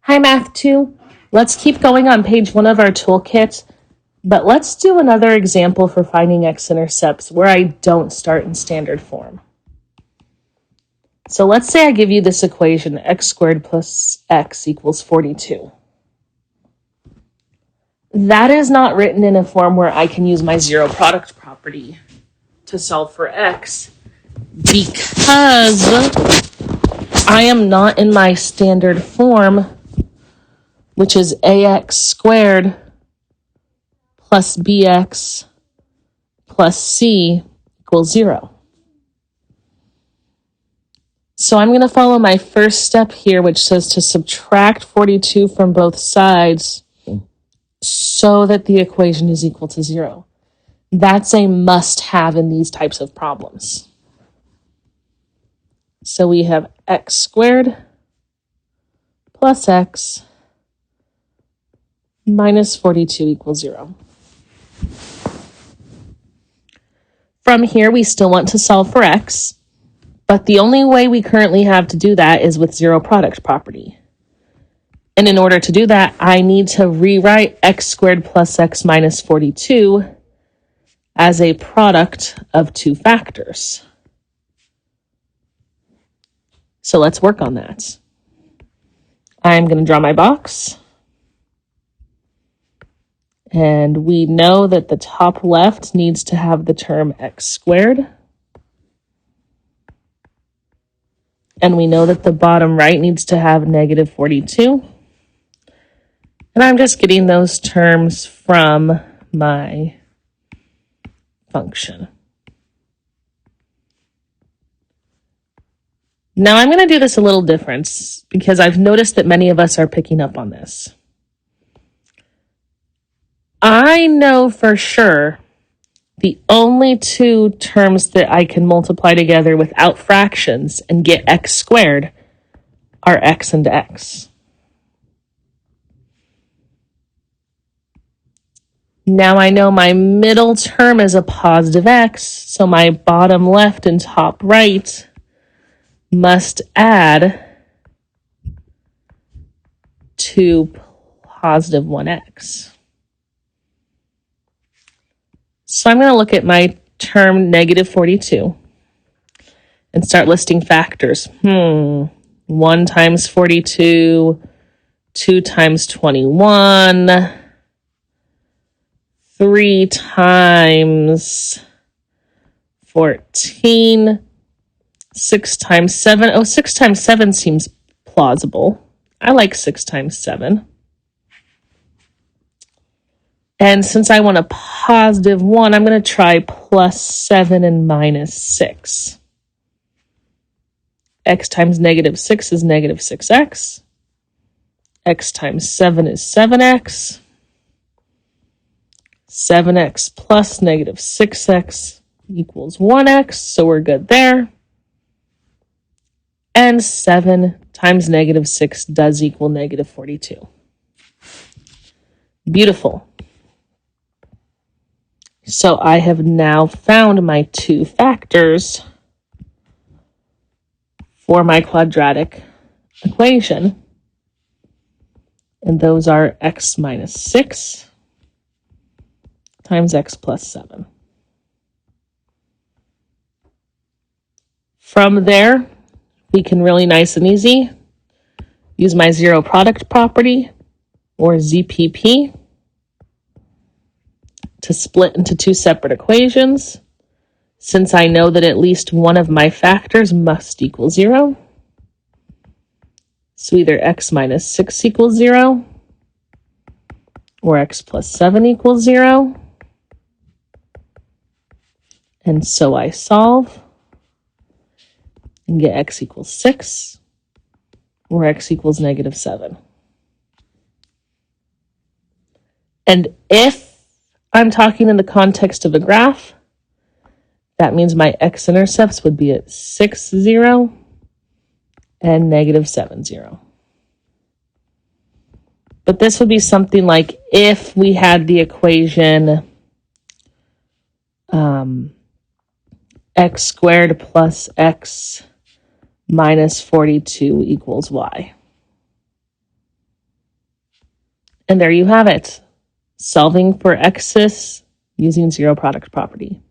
Hi, Math 2. Let's keep going on page 1 of our toolkit, but let's do another example for finding x-intercepts where I don't start in standard form. So let's say I give you this equation, x squared plus x equals 42. That is not written in a form where I can use my zero product property to solve for x because I am not in my standard form, which is ax squared plus bx plus c equals 0. So I'm going to follow my first step here, which says to subtract 42 from both sides so that the equation is equal to 0. That's a must-have in these types of problems. So we have x squared plus x minus 42 equals 0. From here, we still want to solve for x, but the only way we currently have to do that is with zero product property. And in order to do that, I need to rewrite x squared plus x minus 42 as a product of two factors. So let's work on that. I'm going to draw my box. And we know that the top left needs to have the term x squared. And we know that the bottom right needs to have negative 42. And I'm just getting those terms from my function. Now I'm going to do this a little different because I've noticed that many of us are picking up on this. I know for sure the only two terms that I can multiply together without fractions and get x squared are x and x. Now I know my middle term is a positive x, so my bottom left and top right must add to positive 1x. So I'm going to look at my term negative 42 and start listing factors. 1 times 42, 2 times 21, 3 times 14, 6 times 7. Oh, 6 times 7 seems plausible. I like 6 times 7. And since I want a positive 1, I'm going to try plus 7 and minus 6. X times negative 6 is negative 6x. X times 7 is 7x. 7x plus negative 6x equals 1x, so we're good there. And 7 times negative 6 does equal negative 42. Beautiful. So I have now found my two factors for my quadratic equation. And those are x minus 6 times x plus 7. From there, we can really nice and easy use my zero product property, or ZPP, to split into two separate equations, since I know that at least one of my factors must equal 0. So either x minus 6 equals 0, or x plus 7 equals 0. And so I solve and get x equals 6, or x equals negative 7. And if I'm talking in the context of a graph, that means my x-intercepts would be at 6, 0 and negative 7, 0. But this would be something like if we had the equation x squared plus x minus 42 equals y. And there you have it. Solving for x's using zero product property.